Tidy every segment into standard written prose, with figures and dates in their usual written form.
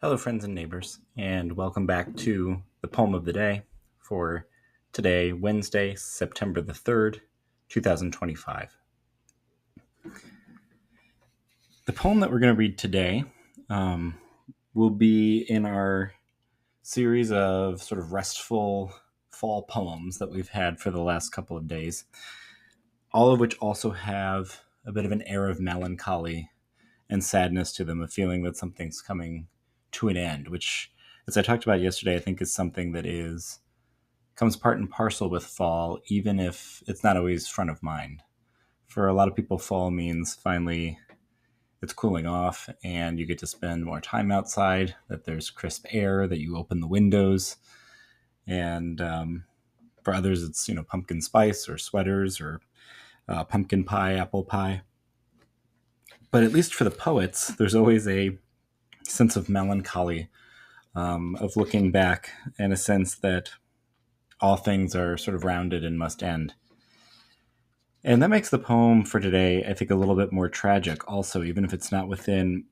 Hello, friends and neighbors, and welcome back to the poem of the day for today, Wednesday, September the 3rd, 2025. The poem that we're going to read today will be in our series of sort of restful fall poems that we've had for the last couple of days, all of which also have a bit of an air of melancholy and sadness to them, a feeling that something's coming to an end, which, as I talked about yesterday, I think is something that comes part and parcel with fall, even if it's not always front of mind. For a lot of people, fall means finally it's cooling off and you get to spend more time outside, that there's crisp air, that you open the windows. And for others, it's, pumpkin spice or sweaters or pumpkin pie, apple pie. But at least for the poets, there's always a sense of melancholy, of looking back, and a sense that all things are sort of rounded and must end. And that makes the poem for today, I think, a little bit more tragic also, even if it's not within,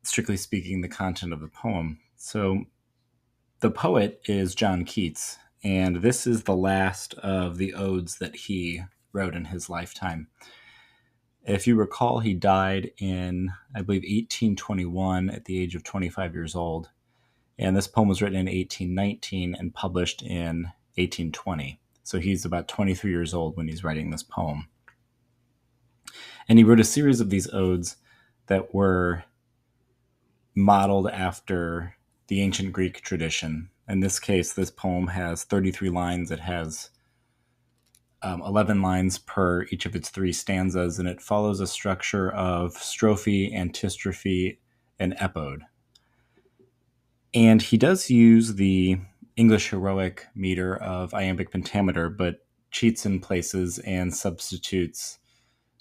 strictly speaking, the content of the poem. So the poet is John Keats, and this is the last of the odes that he wrote in his lifetime. If you recall, he died in, I believe, 1821 at the age of 25 years old. And this poem was written in 1819 and published in 1820. So he's about 23 years old when he's writing this poem. And he wrote a series of these odes that were modeled after the ancient Greek tradition. In this case, this poem has 33 lines. It has 11 lines per each of its three stanzas, and it follows a structure of strophe, antistrophe, and epode. And he does use the English heroic meter of iambic pentameter, but cheats in places and substitutes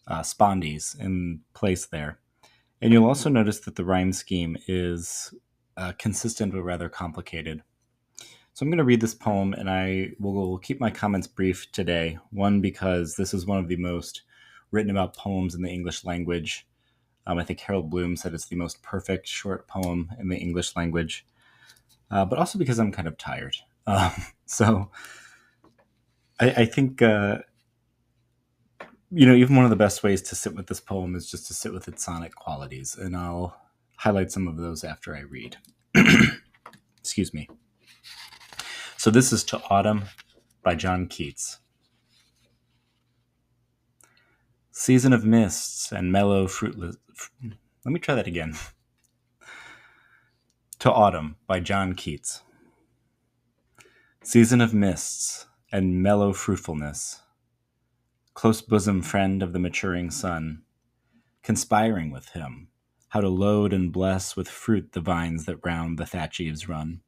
spondies in place there. And you'll also notice that the rhyme scheme is consistent but rather complicated. So I'm going to read this poem, and I will keep my comments brief today. One, because this is one of the most written about poems in the English language. I think Harold Bloom said it's the most perfect short poem in the English language. But also because I'm kind of tired. So I think, even one of the best ways to sit with this poem is just to sit with its sonic qualities. And I'll highlight some of those after I read. Excuse me. So this is To Autumn by John Keats. Season of mists and mellow fruitless... Let me try that again. To Autumn by John Keats. Season of mists and mellow fruitfulness, close bosom friend of the maturing sun, conspiring with him how to load and bless with fruit the vines that round the thatch eaves run,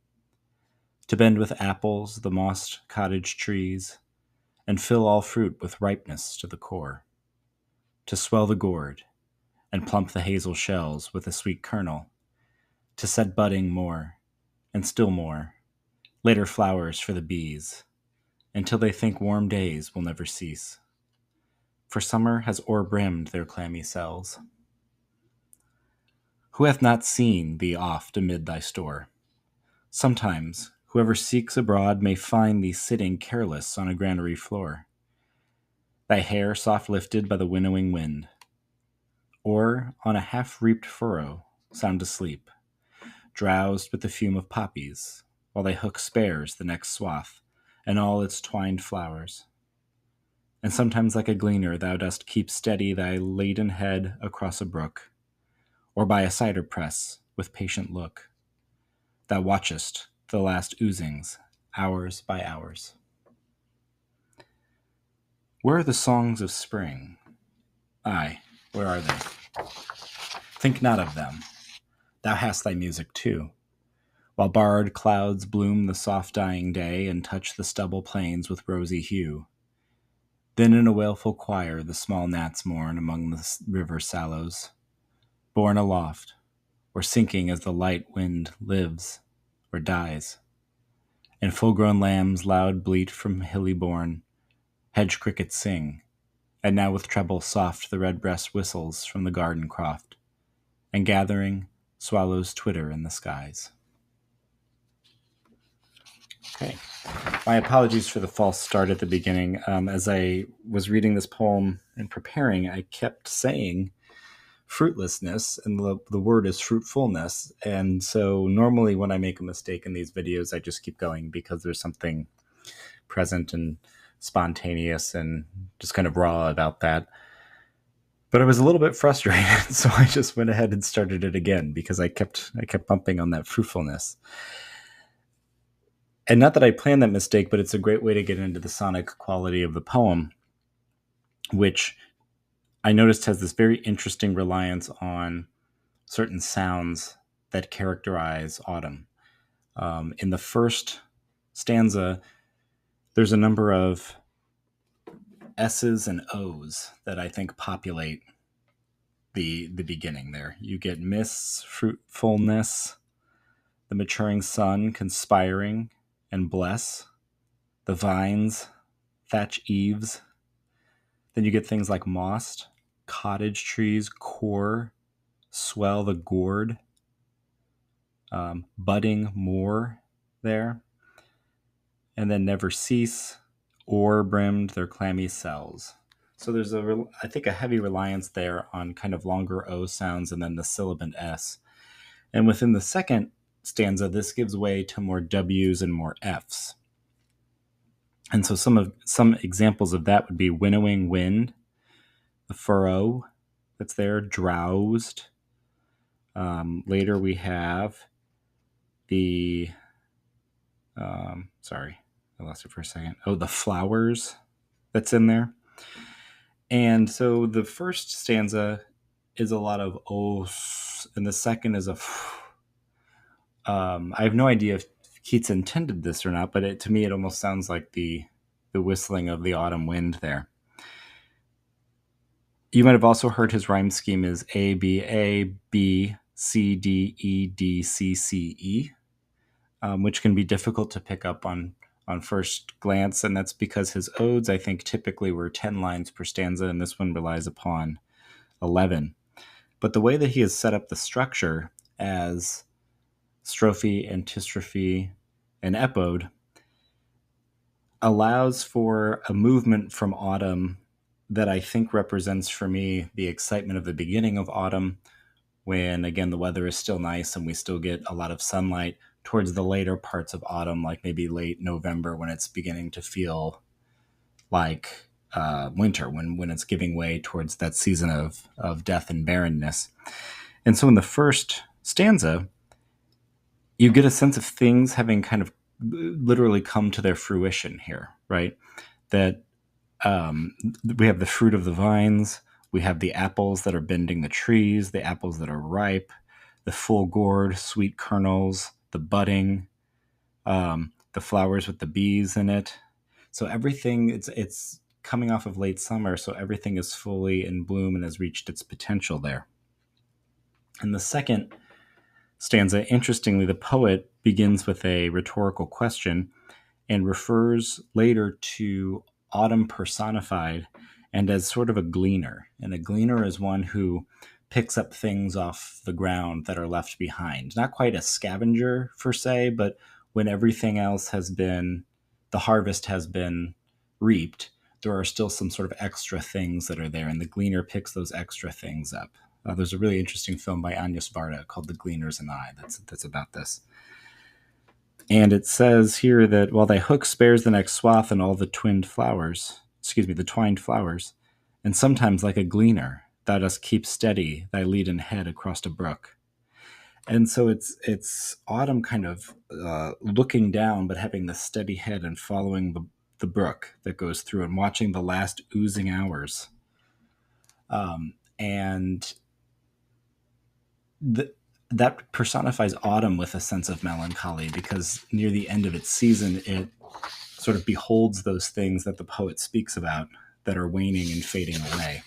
to bend with apples the mossed cottage trees, and fill all fruit with ripeness to the core, to swell the gourd and plump the hazel shells with a sweet kernel, to set budding more and still more, later flowers for the bees, until they think warm days will never cease. For summer has o'erbrimmed their clammy cells. Who hath not seen thee oft amid thy store? Sometimes, whoever seeks abroad may find thee sitting careless on a granary floor, thy hair soft lifted by the winnowing wind, or on a half-reaped furrow, sound asleep, drowsed with the fume of poppies, while thy hook spares the next swath and all its twined flowers. And sometimes like a gleaner thou dost keep steady thy laden head across a brook, or by a cider press with patient look. Thou watchest the last oozings, hours by hours. Where are the songs of spring? Ay, where are they? Think not of them. Thou hast thy music too, while barred clouds bloom the soft dying day and touch the stubble plains with rosy hue. Then in a wailful choir the small gnats mourn among the river sallows, borne aloft, or sinking as the light wind lives or dies. And full-grown lambs loud bleat from hilly bourne, hedge crickets sing, and now with treble soft the redbreast whistles from the garden croft, and gathering swallows twitter in the skies. Okay. My apologies for the false start at the beginning. As I was reading this poem and preparing, I kept saying fruitlessness, and the word is fruitfulness. And so normally when I make a mistake in these videos, I just keep going because there's something present and spontaneous and just kind of raw about that. But I was a little bit frustrated, so I just went ahead and started it again because I kept bumping on that fruitfulness. And not that I planned that mistake, but it's a great way to get into the sonic quality of the poem, which I noticed has this very interesting reliance on certain sounds that characterize autumn. In the first stanza, there's a number of S's and O's that I think populate the beginning there. You get mists, fruitfulness, the maturing sun, conspiring and bless, the vines, thatch eaves. Then you get things like moss, cottage trees, core, swell the gourd, budding moor there, and then never cease, ore brimmed their clammy cells. So there's I think a heavy reliance there on kind of longer O sounds and then the sibilant S. And within the second stanza, this gives way to more W's and more F's. And so some examples of that would be winnowing wind, the furrow that's there, drowsed. Later we have the, sorry, I lost it for a second. Oh, the flowers that's in there. And so the first stanza is a lot of O's, and the second is a I have no idea if Keats intended this or not, but to me it almost sounds like the whistling of the autumn wind there. You might have also heard his rhyme scheme is A, B, A, B, C, D, E, D, C, C, E, which can be difficult to pick up on first glance, and that's because his odes, I think, typically were 10 lines per stanza, and this one relies upon 11. But the way that he has set up the structure as strophe, antistrophe, and epode allows for a movement from autumn that I think represents for me the excitement of the beginning of autumn, when, again, the weather is still nice and we still get a lot of sunlight, towards the later parts of autumn, like maybe late November, when it's beginning to feel like winter, when it's giving way towards that season of death and barrenness. And so in the first stanza, you get a sense of things having kind of literally come to their fruition here, right? That we have the fruit of the vines, we have the apples that are bending the trees, the apples that are ripe, the full gourd, sweet kernels, the budding, the flowers with the bees in it. So everything, it's coming off of late summer, so everything is fully in bloom and has reached its potential there. In the second stanza, interestingly, the poet begins with a rhetorical question and refers later to autumn personified and as sort of a gleaner. And a gleaner is one who picks up things off the ground that are left behind. Not quite a scavenger per se, but when everything else has been, the harvest has been reaped, there are still some sort of extra things that are there, and the gleaner picks those extra things up. There's a really interesting film by Agnes Varda called The Gleaner's and I that's about this. And it says here that while thy hook spares the next swath and all the twined flowers, the twined flowers, and sometimes like a gleaner, thou dost keep steady thy leaden head across a brook. And so it's autumn kind of looking down, but having the steady head and following the brook that goes through and watching the last oozing hours. And that personifies autumn with a sense of melancholy, because near the end of its season, it sort of beholds those things that the poet speaks about that are waning and fading away.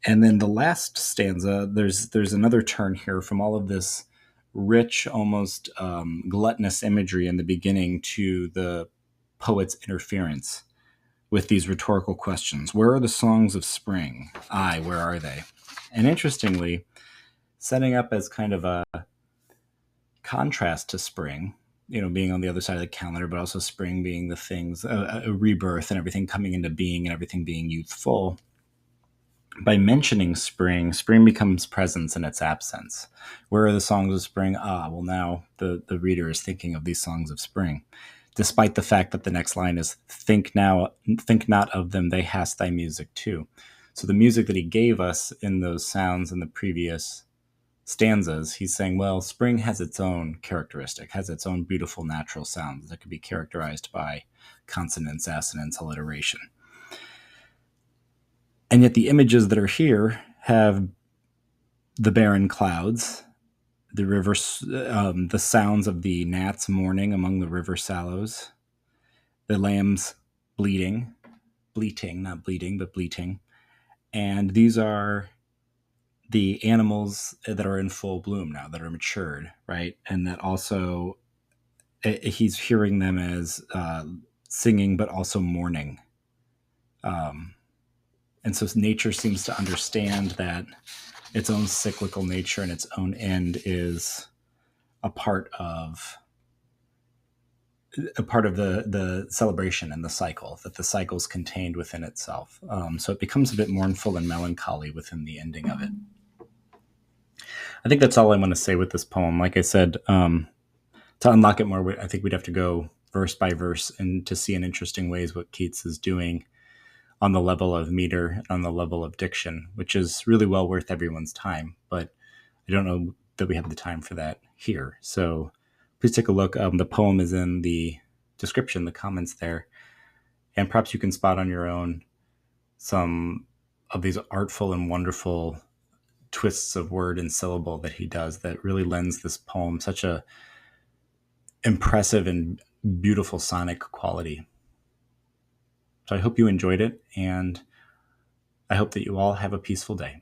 And then the last stanza, there's another turn here from all of this rich, almost gluttonous imagery in the beginning to the poet's interference with these rhetorical questions. Where are the songs of spring? Aye, where are they? And interestingly, setting up as kind of a contrast to spring, being on the other side of the calendar, but also spring being the things, a rebirth and everything coming into being and everything being youthful. By mentioning spring, spring becomes presence in its absence. Where are the songs of spring? Well, now the reader is thinking of these songs of spring, despite the fact that the next line is think not of them, they hast thy music too. So the music that he gave us in those sounds in the previous stanzas, he's saying, well, spring has its own characteristic, has its own beautiful natural sounds that could be characterized by consonance, assonance, alliteration. And yet the images that are here have the barren clouds, the river, the sounds of the gnats mourning among the river sallows, the lambs bleating, not bleeding, but bleating. And these are the animals that are in full bloom now, that are matured, right? And that also he's hearing them as singing, but also mourning. And so nature seems to understand that its own cyclical nature and its own end is a part of the celebration and the cycle, that the cycle is contained within itself. So it becomes a bit mournful and melancholy within the ending of it. I think that's all I want to say with this poem. Like I said, to unlock it more, I think we'd have to go verse by verse and to see in interesting ways what Keats is doing on the level of meter and on the level of diction, which is really well worth everyone's time. But I don't know that we have the time for that here. So please take a look. The poem is in the description, the comments there. And perhaps you can spot on your own some of these artful and wonderful twists of word and syllable that he does that really lends this poem such a impressive and beautiful sonic quality. So I hope you enjoyed it, and I hope that you all have a peaceful day.